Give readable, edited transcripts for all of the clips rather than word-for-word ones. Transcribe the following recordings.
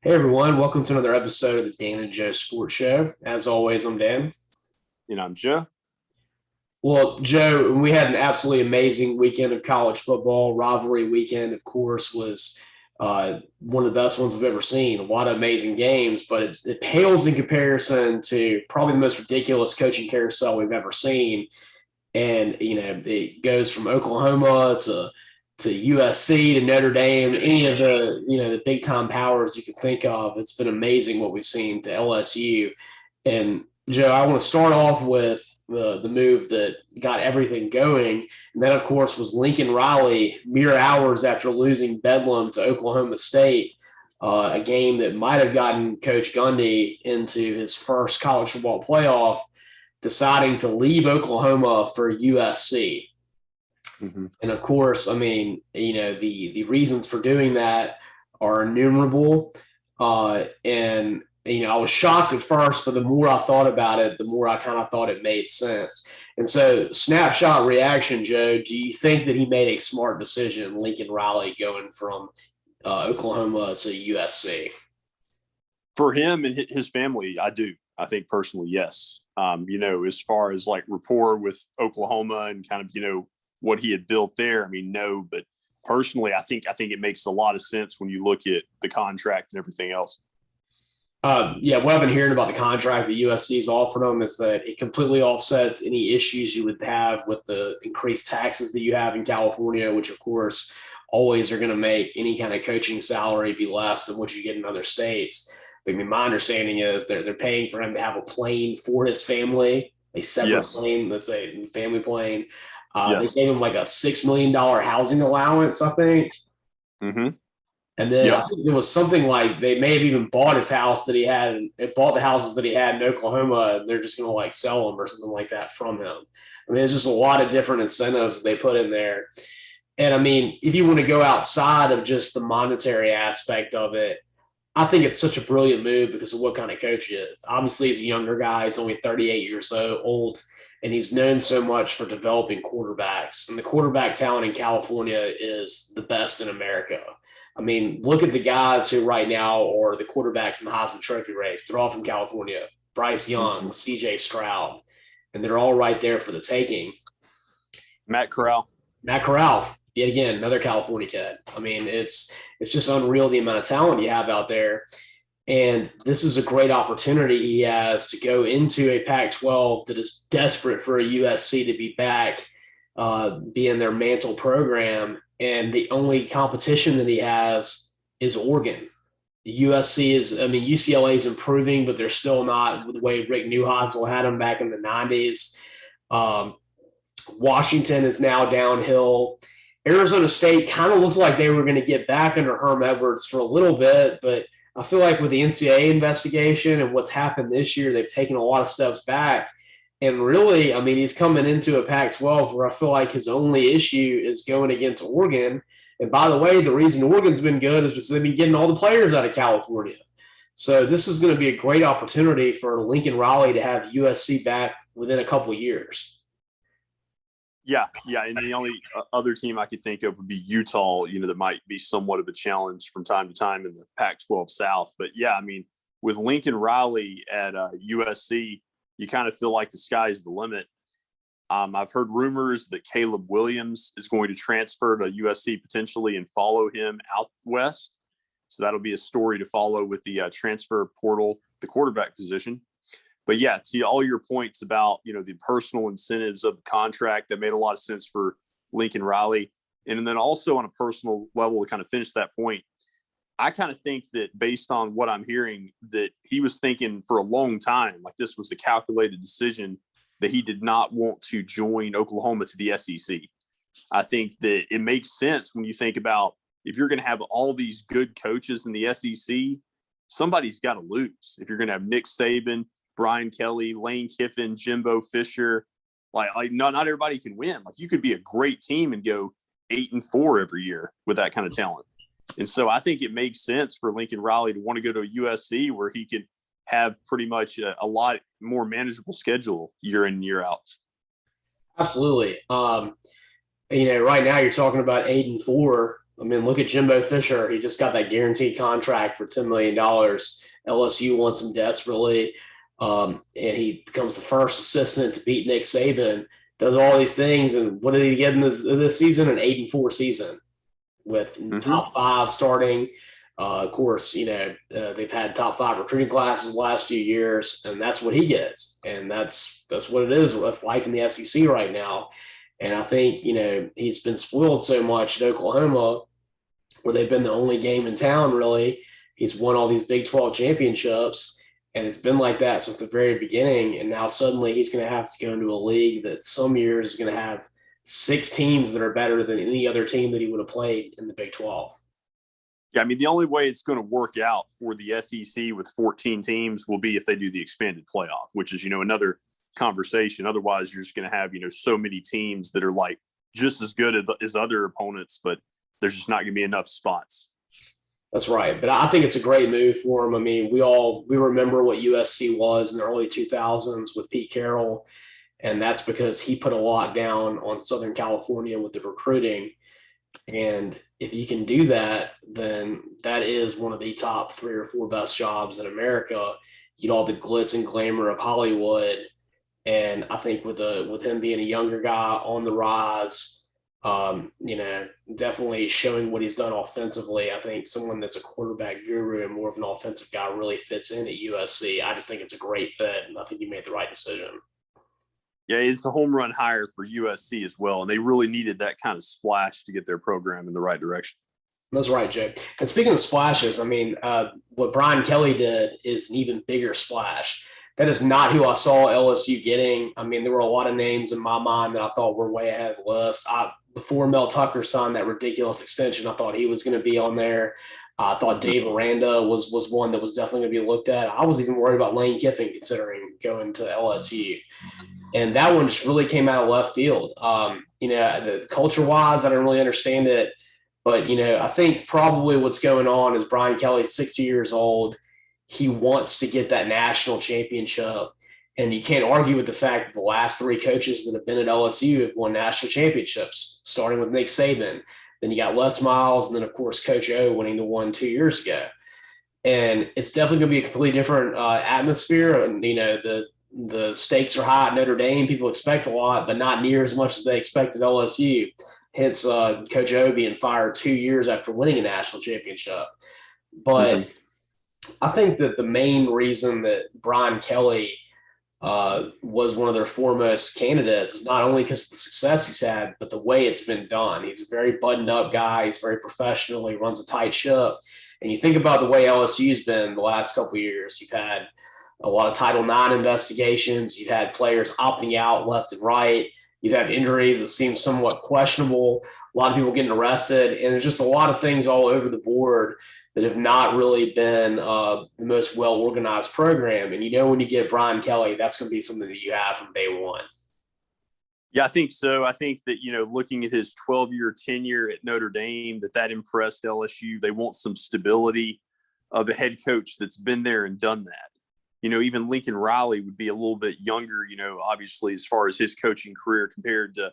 Hey everyone, welcome to another episode of the Dan and Joe Sports Show. As always, I'm Dan. I'm Joe. Well, Joe, we had an absolutely amazing weekend of college football. Rivalry weekend, of course, was one of the best ones we've ever seen. A lot of amazing games, but it pales in comparison to probably the most ridiculous coaching carousel we've ever seen. And it goes from Oklahoma to USC to Notre Dame, any of the big time powers you can think of. It's been amazing what we've seen to LSU. And Joe, I want to start off with the move that got everything going, and that of course was Lincoln Riley mere hours after losing Bedlam to Oklahoma State. A game that might have gotten Coach Gundy into his first college football playoff, deciding to leave Oklahoma for USC. Mm-hmm. And of course, I mean, the reasons for doing that are innumerable. And I was shocked at first, but the more I thought about it, the more I kind of thought it made sense. And so, snapshot reaction, Joe, do you think that he made a smart decision, Lincoln Riley, going from Oklahoma to USC? For him and his family, I do. I think personally, yes. As far as like rapport with Oklahoma and kind of, what he had built there, I mean, no, but personally, I think it makes a lot of sense when you look at the contract and everything else. What I've been hearing about the contract that USC's offered him is that it completely offsets any issues you would have with the increased taxes that you have in California, which of course always are going to make any kind of coaching salary be less than what you get in other states. But I mean, my understanding is they're paying for him to have a plane for his family, a separate plane, that's a family plane. They gave him like a $6 million housing allowance, I think. Mm-hmm. And then I think it was something like they may have even bought his house that he had, and bought the houses that he had in Oklahoma, and they're just going to like sell them or something like that from him. I mean, there's just a lot of different incentives they put in there. And I mean, if you want to go outside of just the monetary aspect of it, I think it's such a brilliant move because of what kind of coach he is. Obviously, he's a younger guy. He's only 38 years old, and he's known so much for developing quarterbacks. And the quarterback talent in California is the best in America. I mean, look at the guys who right now are the quarterbacks in the Heisman Trophy race. They're all from California. Bryce Young, C.J. Stroud, and they're all right there for the taking. Matt Corral, yet again, another California kid. I mean, it's just unreal the amount of talent you have out there. And this is a great opportunity he has to go into a Pac-12 that is desperate for a USC to be back, be in their mantle program. And the only competition that he has is Oregon. UCLA is improving, but they're still not the way Rick Neuheisel had them back in the 90s. Washington is now downhill. Arizona State kind of looks like they were going to get back under Herm Edwards for a little bit, but I feel like with the NCAA investigation and what's happened this year, they've taken a lot of steps back. And really, I mean, he's coming into a Pac-12 where I feel like his only issue is going against Oregon. And by the way, the reason Oregon's been good is because they've been getting all the players out of California. So this is going to be a great opportunity for Lincoln Riley to have USC back within a couple of years. Yeah. And the only other team I could think of would be Utah, that might be somewhat of a challenge from time to time in the Pac-12 South. But yeah, I mean, with Lincoln Riley at USC, you kind of feel like the sky's the limit. I've heard rumors that Caleb Williams is going to transfer to USC potentially and follow him out west. So that'll be a story to follow with the transfer portal, the quarterback position. But yeah, to all your points about, the personal incentives of the contract, that made a lot of sense for Lincoln Riley. And then also on a personal level, to kind of finish that point, I kind of think that based on what I'm hearing, that he was thinking for a long time, like this was a calculated decision, that he did not want to join Oklahoma to the SEC. I think that it makes sense when you think about if you're going to have all these good coaches in the SEC, somebody's got to lose. If you're going to have Nick Saban, Brian Kelly, Lane Kiffin, Jimbo Fisher, like not everybody can win. Like you could be a great team and go 8-4 every year with that kind of talent. And so I think it makes sense for Lincoln Riley to want to go to a USC where he could have pretty much a lot more manageable schedule year in, year out. Absolutely. Right now you're talking about 8-4. I mean, look at Jimbo Fisher. He just got that guaranteed contract for $10 million. LSU wants him desperately. And he becomes the first assistant to beat Nick Saban, does all these things. And what did he get in this season? An 8-4 season with Mm-hmm. top five starting. Of course, they've had top five recruiting classes the last few years, and that's what he gets. And that's what it is. That's life in the SEC right now. And I think, he's been spoiled so much at Oklahoma, where they've been the only game in town, really. He's won all these Big 12 championships, and it's been like that since the very beginning. And now suddenly he's going to have to go into a league that some years is going to have 6 teams that are better than any other team that he would have played in the Big 12. Yeah, I mean, the only way it's going to work out for the SEC with 14 teams will be if they do the expanded playoff, which is, another conversation. Otherwise, you're just going to have, so many teams that are like just as good as other opponents, but there's just not going to be enough spots. That's right. But I think it's a great move for him. I mean, we remember what USC was in the early 2000s with Pete Carroll, and that's because he put a lot down on Southern California with the recruiting. And if you can do that, then that is one of the top 3 or 4 best jobs in America. You get all the glitz and glamour of Hollywood. And I think with him being a younger guy on the rise, definitely showing what he's done offensively, I think someone that's a quarterback guru and more of an offensive guy really fits in at USC. I just think it's a great fit, and I think you made the right decision. Yeah, it's a home run hire for USC as well, and they really needed that kind of splash to get their program in the right direction. That's right, Jay. And speaking of splashes, I mean, what Brian Kelly did is an even bigger splash. That is not who I saw LSU getting. I mean, there were a lot of names in my mind that I thought were way ahead of the list. Before Mel Tucker signed that ridiculous extension, I thought he was going to be on there. I thought Dave Aranda was one that was definitely going to be looked at. I was even worried about Lane Kiffin considering going to LSU. And that one just really came out of left field. The culture-wise, I don't really understand it. But, I think probably what's going on is Brian Kelly's 60 years old. He wants to get that national championship. And you can't argue with the fact that the last 3 coaches that have been at LSU have won national championships, starting with Nick Saban. Then you got Les Miles, and then, of course, Coach O winning the one 2 years ago. And it's definitely going to be a completely different atmosphere. And, the stakes are high at Notre Dame. People expect a lot, but not near as much as they expect at LSU. Hence, Coach O being fired 2 years after winning a national championship. But I think that the main reason that Brian Kelly was one of their foremost candidates is not only because of the success he's had, but the way it's been done. He's a very buttoned up guy. He's very professional. He runs a tight ship. And you think about the way LSU's been the last couple of years. You've had a lot of Title IX investigations. You've had players opting out left and right. You've had injuries that seem somewhat questionable. A lot of people getting arrested. And there's just a lot of things all over the board that have not really been the most well-organized program. And when you get Brian Kelly, that's going to be something that you have from day one. Yeah, I think so. I think that, looking at his 12-year tenure at Notre Dame, that impressed LSU. They want some stability of a head coach that's been there and done that. Even Lincoln Riley would be a little bit younger, obviously, as far as his coaching career compared to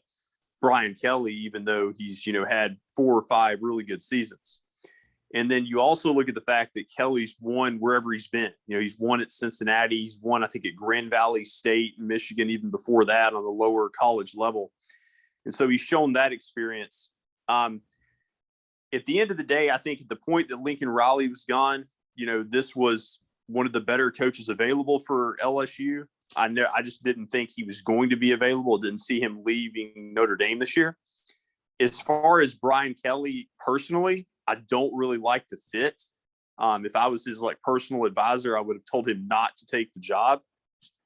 Brian Kelly, even though he's, had 4 or 5 really good seasons. And then you also look at the fact that Kelly's won wherever he's been. He's won at Cincinnati. He's won, I think, at Grand Valley State and Michigan, even before that on the lower college level. And so he's shown that experience. At the end of the day, I think at the point that Lincoln Riley was gone, this was one of the better coaches available for LSU. I just didn't think he was going to be available. Didn't see him leaving Notre Dame this year. As far as Brian Kelly personally, I don't really like the fit. If I was his personal advisor, I would have told him not to take the job.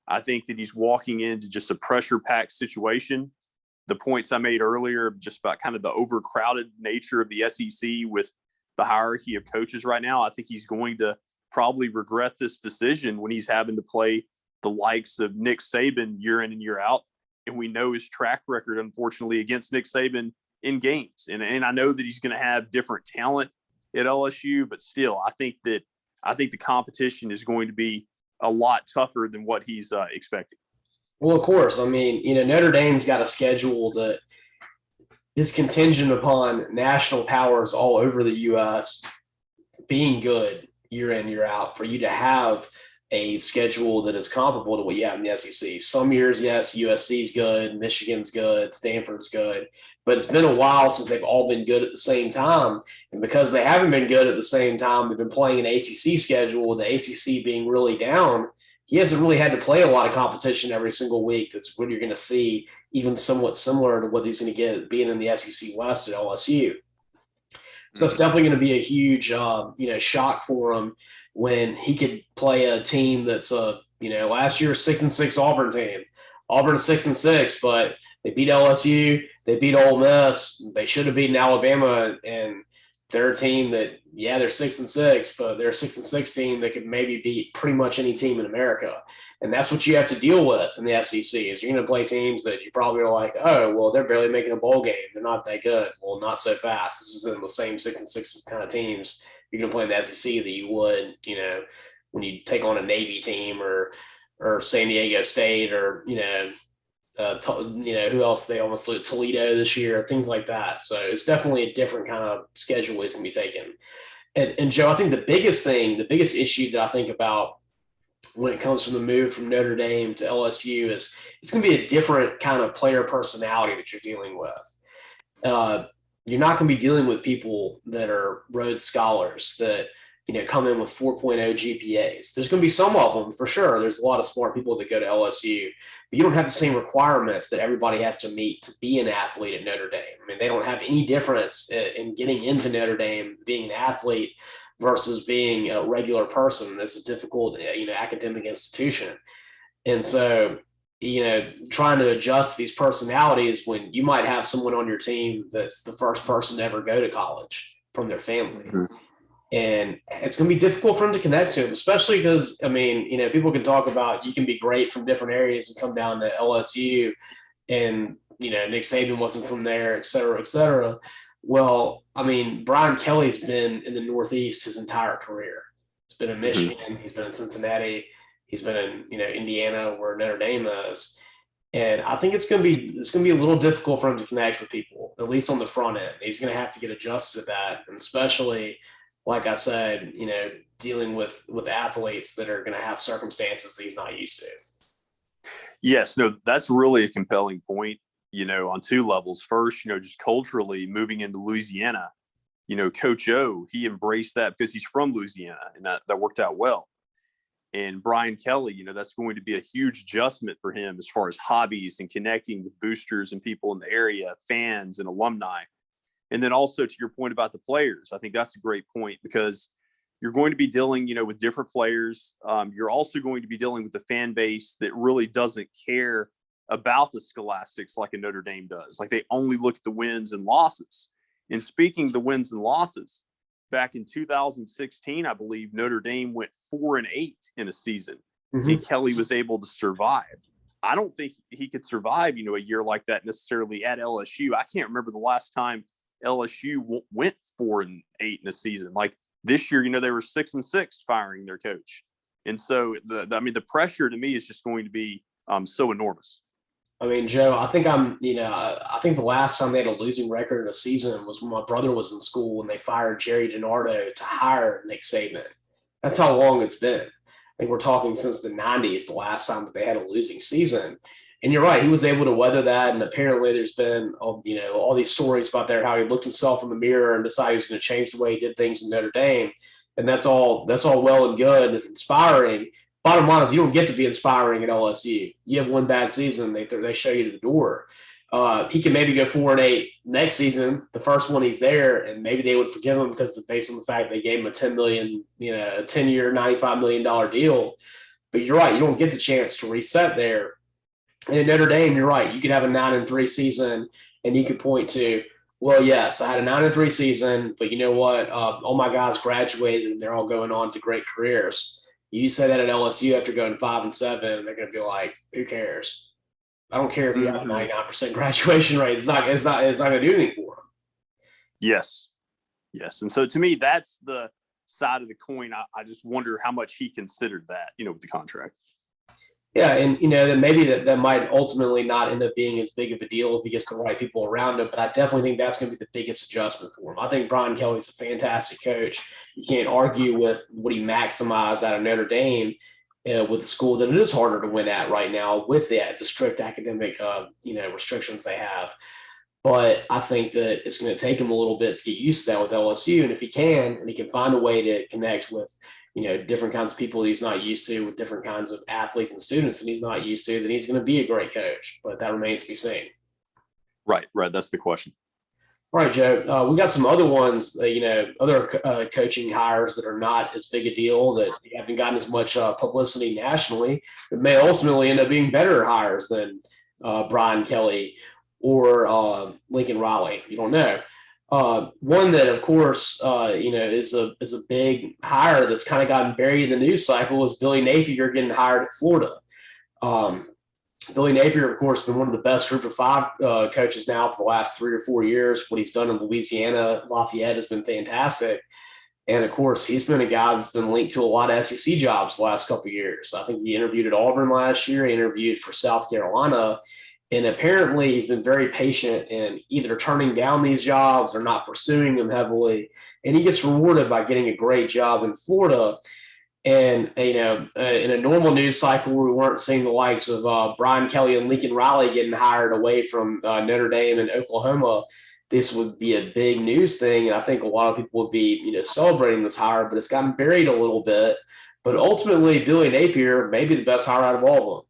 I think that he's walking into just a pressure-packed situation. The points I made earlier, just about kind of the overcrowded nature of the SEC with the hierarchy of coaches right now, I think he's going to probably regret this decision when he's having to play the likes of Nick Saban year in and year out. And we know his track record, unfortunately, against Nick Saban in games. And I know that he's going to have different talent at LSU, but still, I think the competition is going to be a lot tougher than what he's expecting. Well, of course. I mean, Notre Dame's got a schedule that is contingent upon national powers all over the U.S. being good year in, year out for you to have a schedule that is comparable to what you have in the SEC. Some years, yes, USC's good, Michigan's good, Stanford's good, but it's been a while since they've all been good at the same time. And because they haven't been good at the same time, they've been playing an ACC schedule with the ACC being really down. He hasn't really had to play a lot of competition every single week. That's what you're going to see, even somewhat similar to what he's going to get being in the SEC West at LSU. So it's definitely going to be a huge, shock for him when he could play a team that's last year's 6-6 Auburn team. Auburn 6-6, but they beat LSU, they beat Ole Miss, they should have beaten Alabama, and they're a team that, yeah, they're 6-6, but they're a 6-6 team that could maybe beat pretty much any team in America. And that's what you have to deal with in the SEC is you're going to play teams that you probably are like, oh, well, they're barely making a bowl game. They're not that good. Well, not so fast. This isn't the same 6-6 kind of teams you're going to play in the SEC that you would, when you take on a Navy team or San Diego State or, who else they almost looked Toledo this year, things like that. So it's definitely a different kind of schedule he's going to be taking. And Joe, I think the biggest issue that I think about when it comes from the move from Notre Dame to LSU is it's going to be a different kind of player personality that you're dealing with. You're not going to be dealing with people that are Rhodes Scholars that, come in with 4.0 GPAs. There's going to be some of them for sure. There's a lot of smart people that go to LSU, but you don't have the same requirements that everybody has to meet to be an athlete at Notre Dame. I mean, they don't have any difference in getting into Notre Dame, being an athlete versus being a regular person. That's a difficult, academic institution. And so, trying to adjust these personalities when you might have someone on your team that's the first person to ever go to college from their family. Mm-hmm. And it's going to be difficult for them to connect to him, especially because, people can talk about you can be great from different areas and come down to LSU and, Nick Saban wasn't from there, et cetera, et cetera. Well, Brian Kelly's been in the Northeast his entire career. He's been in Michigan. Mm-hmm. He's been in Cincinnati. He's been in, Indiana where Notre Dame is. And I think it's going to be a little difficult for him to connect with people, at least on the front end. He's going to have to get adjusted to that, and especially, like I said, dealing with athletes that are going to have circumstances that he's not used to. Yes, no, that's really a compelling point, on two levels. First, just culturally moving into Louisiana, Coach O, he embraced that because he's from Louisiana, and that worked out well. And Brian Kelly, that's going to be a huge adjustment for him as far as hobbies and connecting with boosters and people in the area, fans and alumni. And then also to your point about the players, I think that's a great point because you're going to be dealing, with different players. You're also going to be dealing with a fan base that really doesn't care about the scholastics like a Notre Dame does. Like they only look at the wins and losses. And speaking of the wins and losses, back in 2016, I believe Notre Dame went 4-8 in a season. Mm-hmm. And Kelly was able to survive. I don't think he could survive, a year like that necessarily at LSU. I can't remember the last time LSU went 4-8 in a season. Like this year, they were 6-6 firing their coach. And so the pressure to me is just going to be so enormous. Joe, I think I think the last time they had a losing record in a season was when my brother was in school and they fired Jerry DiNardo to hire Nick Saban. That's how long it's been. I think we're talking since the 90s, the last time that they had a losing season. And you're right, he was able to weather that. And apparently there's been, all these stories about there, how he looked himself in the mirror and decided he was going to change the way he did things in Notre Dame. And that's all well and good. It's inspiring. Bottom line is you don't get to be inspiring at LSU. You have one bad season, they show you to the door. He can maybe go 4-8 next season, the first one he's there, and maybe they would forgive him because based on the fact they gave him a $10 million, a 10-year, $95 million deal. But you're right, you don't get the chance to reset there. And at Notre Dame, you're right, you could have a 9-3 season, and you could point to, well, yes, I had a 9-3 season, but you know what? All my guys graduated, and they're all going on to great careers. You say that at LSU after going 5-7, they're going to be like, "Who cares? I don't care if you have a 99% graduation rate. It's not going to do anything for them." Yes, and so to me, that's the side of the coin. I just wonder how much he considered that, with the contract. Yeah, and then maybe that might ultimately not end up being as big of a deal if he gets the right people around him. But I definitely think that's going to be the biggest adjustment for him. I think Brian Kelly's a fantastic coach. You can't argue with what he maximized out of Notre Dame with the school that it is harder to win at right now with the strict academic restrictions they have. But I think that it's going to take him a little bit to get used to that with LSU. And if he can, and he can find a way to connect with, different kinds of people he's not used to, with different kinds of athletes and students that he's not used to, then he's going to be a great coach. But that remains to be seen. Right. That's the question. All right, Joe. We got some other ones, other coaching hires that are not as big a deal, that haven't gotten as much publicity nationally, that may ultimately end up being better hires than Brian Kelly or Lincoln Riley. You don't know. One that, of course, is a big hire that's kind of gotten buried in the news cycle is Billy Napier getting hired at Florida. Um, Billy Napier, of course, been one of the best group of five coaches now for the last 3 or 4 years. What he's done in Louisiana, Lafayette, has been fantastic. And of course, he's been a guy that's been linked to a lot of SEC jobs the last couple of years. I think he interviewed at Auburn last year. He interviewed for South Carolina. And apparently, he's been very patient in either turning down these jobs or not pursuing them heavily. And he gets rewarded by getting a great job in Florida. And, in a normal news cycle where we weren't seeing the likes of Brian Kelly and Lincoln Riley getting hired away from Notre Dame and Oklahoma, this would be a big news thing. And I think a lot of people would be, celebrating this hire, but it's gotten buried a little bit. But ultimately, Billy Napier may be the best hire out of all of them.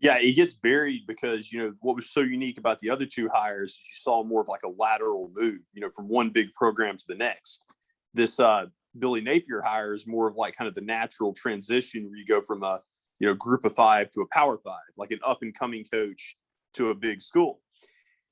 Yeah, it gets buried because, what was so unique about the other two hires is you saw more of like a lateral move, from one big program to the next. This Billy Napier hire is more of like kind of the natural transition where you go from a, group of five to a power five, like an up and coming coach to a big school.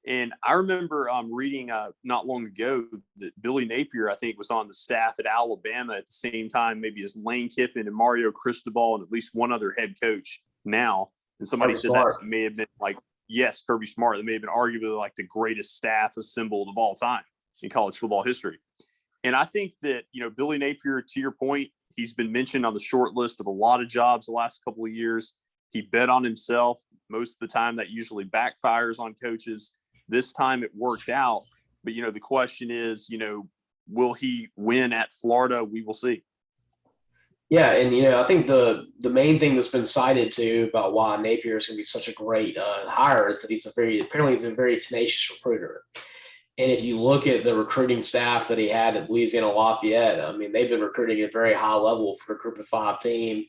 And I remember reading not long ago that Billy Napier, I think, was on the staff at Alabama at the same time, maybe as Lane Kiffin and Mario Cristobal and at least one other head coach now. And somebody Kirby said Smart. that may have been like, yes, Kirby Smart. That may have been arguably like the greatest staff assembled of all time in college football history. And I think that, Billy Napier, to your point, he's been mentioned on the short list of a lot of jobs the last couple of years. He bet on himself. Most of the time that usually backfires on coaches. This time it worked out. But, the question is, will he win at Florida? We will see. Yeah, and I think the main thing that's been cited too about why Napier is going to be such a great hire is that he's a very tenacious recruiter. And if you look at the recruiting staff that he had at Louisiana Lafayette, I mean, they've been recruiting at a very high level for a group of five team.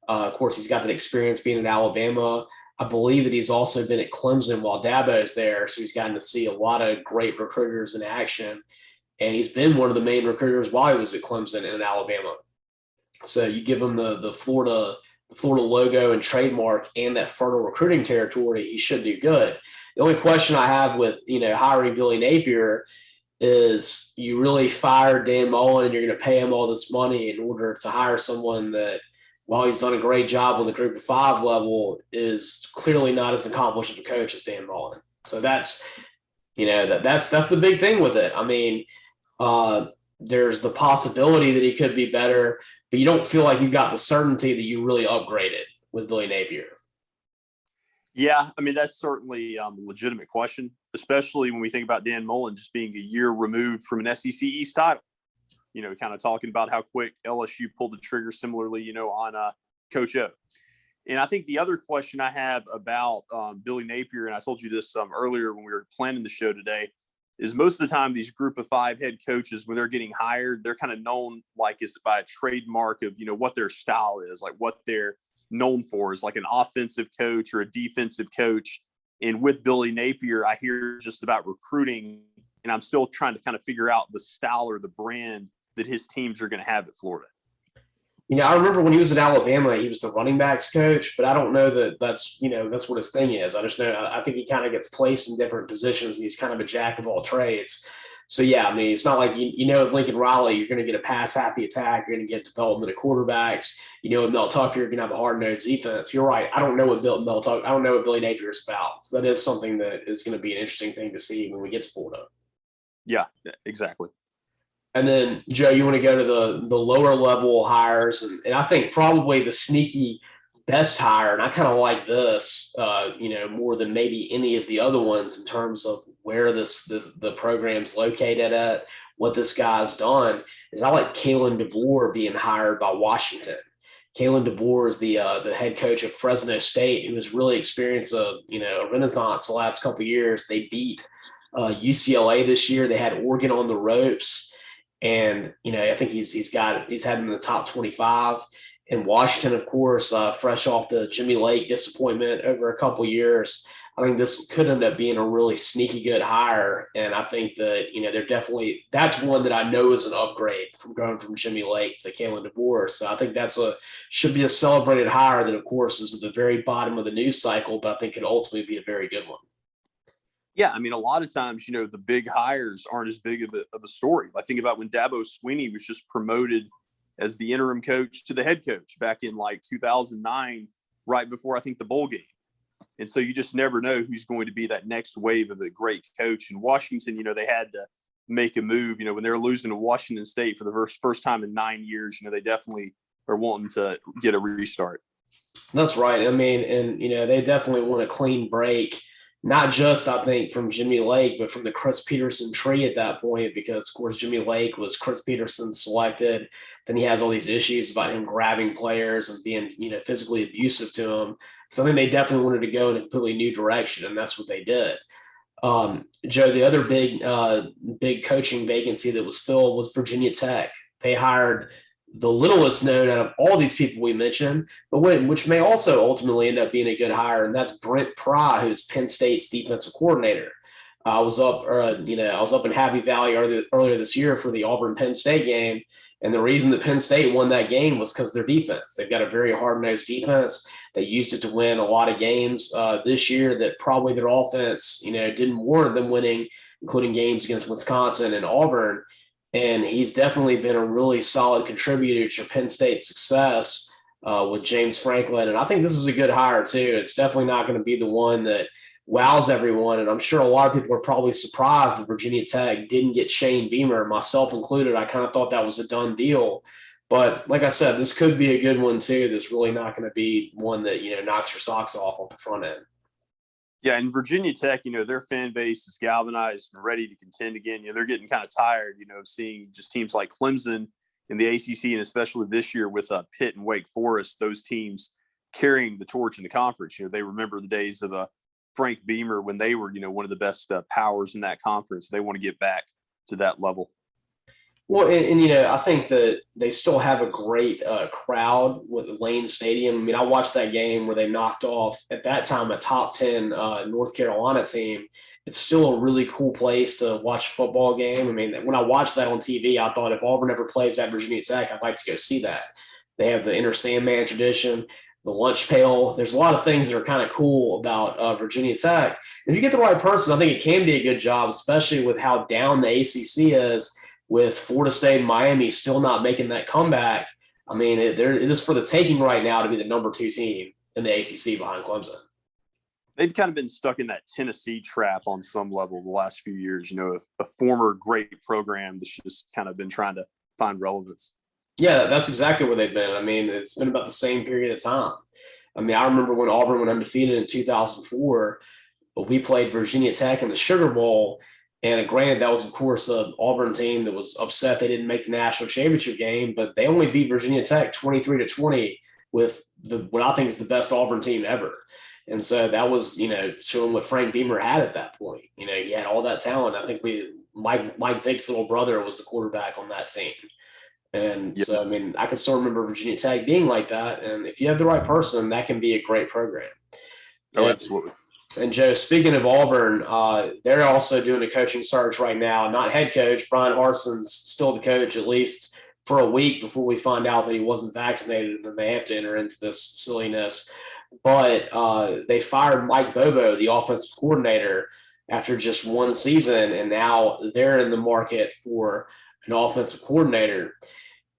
Of course, he's got that experience being in Alabama. I believe that he's also been at Clemson while Dabo's there, so he's gotten to see a lot of great recruiters in action. And he's been one of the main recruiters while he was at Clemson and in Alabama. So you give him the Florida logo and trademark and that fertile recruiting territory, he should do good. The only question I have with hiring Billy Napier is you really fired Dan Mullen and you're going to pay him all this money in order to hire someone that, while he's done a great job on the group of five level, is clearly not as accomplished of a coach as Dan Mullen. So that's the big thing with it. I mean, there's the possibility that he could be better, but you don't feel like you've got the certainty that you really upgraded with Billy Napier. Yeah, I mean, that's certainly a legitimate question, especially when we think about Dan Mullen just being a year removed from an SEC East title. Kind of talking about how quick LSU pulled the trigger similarly, on Coach O. And I think the other question I have about Billy Napier, and I told you this earlier when we were planning the show today, is most of the time these group of five head coaches, when they're getting hired, they're kind of known by a trademark of, what their style is, like what they're known for is like an offensive coach or a defensive coach. And with Billy Napier, I hear just about recruiting, and I'm still trying to kind of figure out the style or the brand that his teams are going to have at Florida. I remember when he was at Alabama, he was the running backs coach, but I don't know that that's what his thing is. I just know, I think he kind of gets placed in different positions and he's kind of a jack of all trades. So, yeah, I mean, it's not like, with Lincoln Riley, you're going to get a pass-happy attack. You're going to get development of quarterbacks. With Mel Tucker, you're going to have a hard-nosed defense. You're right. I don't know what Billy Napier is about. So that is something that is going to be an interesting thing to see when we get to Florida. Yeah, exactly. And then, Joe, you want to go to the lower level hires. And I think probably the sneaky best hire, and I kind of like this, more than maybe any of the other ones in terms of where the program's located at, what this guy's done, is I like Kalen DeBoer being hired by Washington. Kalen DeBoer is the head coach of Fresno State, who has really experienced a renaissance the last couple of years. They beat UCLA this year. They had Oregon on the ropes, and I think he's had him in the top 25. In Washington, of course, fresh off the Jimmy Lake disappointment over a couple years, I think this could end up being a really sneaky good hire. And I think that, they're definitely, that's one that I know is an upgrade from going from Jimmy Lake to Kalen DeBoer. So I think should be a celebrated hire that, of course, is at the very bottom of the news cycle, but I think could ultimately be a very good one. Yeah, I mean, a lot of times, the big hires aren't as big of a story. Like, think about when Dabo Swinney was just promoted as the interim coach to the head coach back in like 2009, right before I think the bowl game. And so you just never know who's going to be that next wave of a great coach. In Washington, they had to make a move. When they were losing to Washington State for the first time in 9 years, they definitely are wanting to get a restart. That's right. I mean, and they definitely want a clean break, not just, I think, from Jimmy Lake, but from the Chris Peterson tree at that point, because, of course, Jimmy Lake was Chris Peterson selected. Then he has all these issues about him grabbing players and being, physically abusive to them. So I think they definitely wanted to go in a completely new direction, and that's what they did. Joe, the other big coaching vacancy that was filled was Virginia Tech. They hired the littlest known out of all these people we mentioned, but which may also ultimately end up being a good hire, and that's Brent Pry, who's Penn State's defensive coordinator. I was up in Happy Valley earlier this year for the Auburn Penn State game, and the reason that Penn State won that game was because their defense. They've got a very hard-nosed defense. They used it to win a lot of games this year that probably their offense, didn't warrant them winning, including games against Wisconsin and Auburn. And he's definitely been a really solid contributor to Penn State's success with James Franklin. And I think this is a good hire, too. It's definitely not going to be the one that wows everyone. And I'm sure a lot of people are probably surprised that Virginia Tech didn't get Shane Beamer, myself included. I kind of thought that was a done deal. But like I said, this could be a good one, too. That's really not going to be one that, knocks your socks off the front end. Yeah, and Virginia Tech, their fan base is galvanized and ready to contend again. They're getting kind of tired, of seeing just teams like Clemson in the ACC, and especially this year with Pitt and Wake Forest, those teams carrying the torch in the conference. They remember the days of Frank Beamer when they were, one of the best powers in that conference. They want to get back to that level. Well, and I think that they still have a great crowd with Lane Stadium. I mean, I watched that game where they knocked off, at that time, a top 10 North Carolina team. It's still a really cool place to watch a football game. I mean, when I watched that on TV, I thought if Auburn ever plays at Virginia Tech, I'd like to go see that. They have the Inner Sandman tradition, the lunch pail. There's a lot of things that are kind of cool about Virginia Tech. If you get the right person, I think it can be a good job, especially with how down the ACC is, with Florida State and Miami still not making that comeback. I mean, it is for the taking right now to be the number 2 team in the ACC behind Clemson. They've kind of been stuck in that Tennessee trap on some level the last few years, a former great program that's just kind of been trying to find relevance. Yeah, that's exactly where they've been. I mean, it's been about the same period of time. I mean, I remember when Auburn went undefeated in 2004, but we played Virginia Tech in the Sugar Bowl. And granted, that was, of course, an Auburn team that was upset they didn't make the national championship game, but they only beat Virginia Tech 23-20 with what I think is the best Auburn team ever. And so that was, showing what Frank Beamer had at that point. He had all that talent. I think Mike Vick's little brother was the quarterback on that team. And Yep. So, I mean, I can still remember Virginia Tech being like that. And if you have the right person, that can be a great program. Oh, absolutely. And Joe, speaking of Auburn, they're also doing a coaching search right now. Not head coach. Brian Harson's still the coach, at least for a week before we find out that he wasn't vaccinated, and then they have to enter into this silliness. But they fired Mike Bobo, the offensive coordinator, after just one season, and now they're in the market for an offensive coordinator.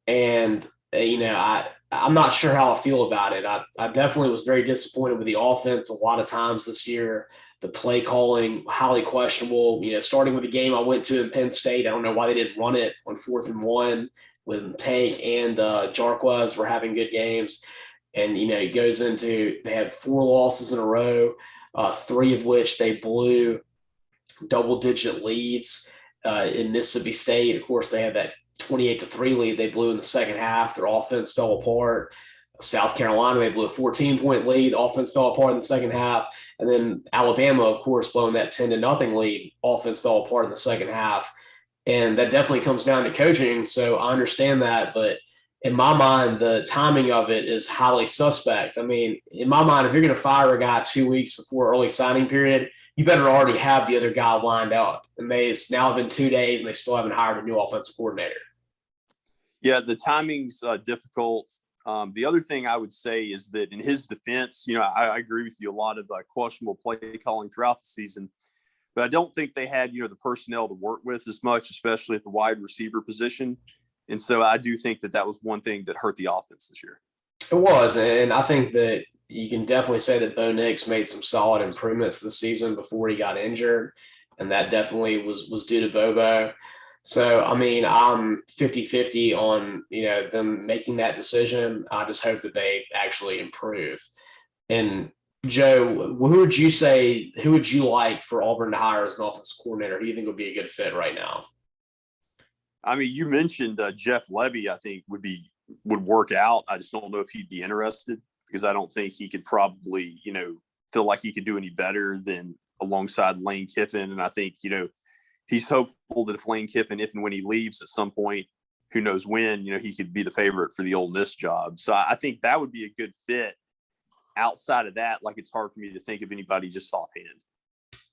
And I'm not sure how I feel about it. I definitely was very disappointed with the offense a lot of times this year. The play calling, highly questionable. Starting with the game I went to in Penn State, I don't know why they didn't run it on 4th and 1 when Tank and Jarquez were having good games. And, it goes into they had 4 losses in a row, 3 of which they blew double-digit leads. In Mississippi State, of course, they had that 28-3 lead they blew in the second half. Their offense fell apart. South Carolina, they blew a 14-point lead. Offense fell apart in the second half. And then Alabama, of course, blowing that 10-0 lead. Offense fell apart in the second half. And that definitely comes down to coaching. So I understand that. But in my mind, the timing of it is highly suspect. I mean, in my mind, if you're going to fire a guy 2 weeks before early signing period, you better already have the other guy lined up. And it's now been 2 days and they still haven't hired a new offensive coordinator. Yeah, the timing's difficult. The other thing I would say is that in his defense, I agree with you, a lot of questionable play calling throughout the season, but I don't think they had, the personnel to work with as much, especially at the wide receiver position. And so I do think that was one thing that hurt the offense this year. It was. And I think that you can definitely say that Bo Nix made some solid improvements this season before he got injured. And that definitely was due to Bobo. So, I mean, I'm 50-50 on, them making that decision. I just hope that they actually improve. And Joe, who would you like for Auburn to hire as an offensive coordinator? Who do you think would be a good fit right now? I mean, you mentioned Jeff Levy, I think would work out. I just don't know if he'd be interested because I don't think he could probably, feel like he could do any better than alongside Lane Kiffin. And I think, he's hopeful that if Lane Kiffin, if and when he leaves at some point, who knows when, he could be the favorite for the Ole Miss job. So I think that would be a good fit. Outside of that, it's hard for me to think of anybody just offhand.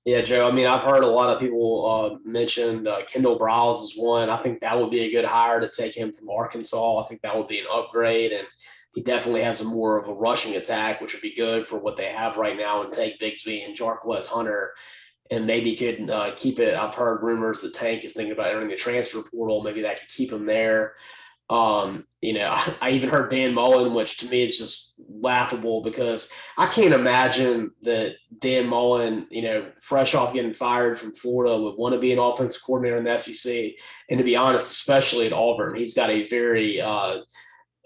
Yeah, Joe. I mean, I've heard a lot of people mention Kendall Briles as one. I think that would be a good hire to take him from Arkansas. I think that would be an upgrade, and he definitely has more of a rushing attack, which would be good for what they have right now, and take Bigsby and Jarquez Hunter and maybe could keep it. I've heard rumors that Tank is thinking about entering the transfer portal. Maybe that could keep him there. I even heard Dan Mullen, which to me is just laughable because I can't imagine that Dan Mullen, fresh off getting fired from Florida, would want to be an offensive coordinator in the SEC. And to be honest, especially at Auburn, he's got a very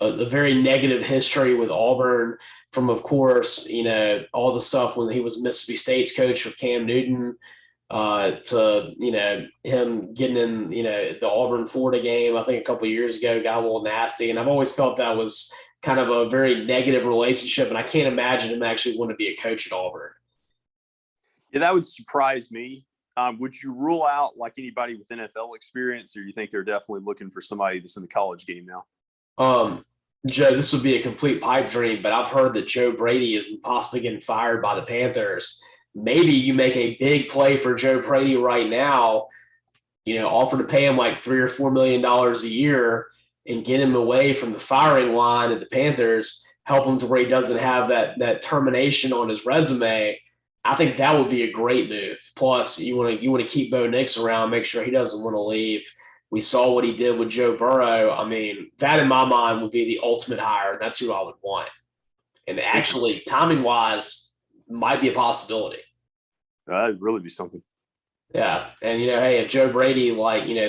negative history with Auburn from, of course, all the stuff when he was Mississippi State's coach with Cam Newton. To him getting in the Auburn Florida game, I think a couple of years ago, got a little nasty, and I've always felt that was kind of a very negative relationship, and I can't imagine him actually want to be a coach at Auburn. Yeah, that would surprise me. Would you rule out anybody with NFL experience, or you think they're definitely looking for somebody that's in the college game now? Joe, this would be a complete pipe dream, but I've heard that Joe Brady is possibly getting fired by the Panthers. Maybe you make a big play for Joe Brady right now, offer to pay him like $3 or $4 million a year and get him away from the firing line at the Panthers, help him to where he doesn't have that termination on his resume. I think that would be a great move. Plus, you want to keep Bo Nix around, make sure he doesn't want to leave. We saw what he did with Joe Burrow. I mean, that in my mind would be the ultimate hire. That's who I would want. And actually, timing-wise, might be a possibility. That'd really be something. Yeah. And, hey, if Joe Brady,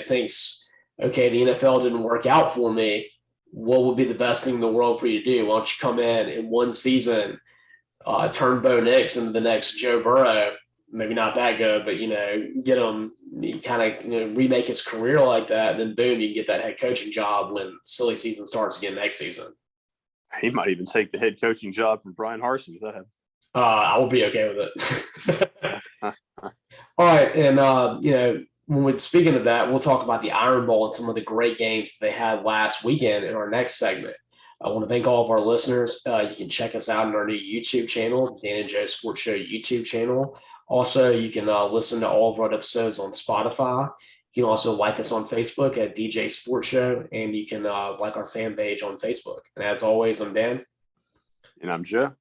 thinks, okay, the NFL didn't work out for me, what would be the best thing in the world for you to do? Why don't you come in one season, turn Bo Nix into the next Joe Burrow? Maybe not that good, but, get him kind of, remake his career like that. And then, boom, you can get that head coaching job when silly season starts again next season. He might even take the head coaching job from Brian Harsin if that happens. I will be okay with it. All right. And, when we're speaking of that, we'll talk about the Iron Bowl and some of the great games that they had last weekend in our next segment. I want to thank all of our listeners. You can check us out on our new YouTube channel, Dan and Joe Sports Show YouTube channel. Also, you can listen to all of our episodes on Spotify. You can also like us on Facebook at DJ Sports Show, and you can like our fan page on Facebook. And as always, I'm Dan. And I'm Joe.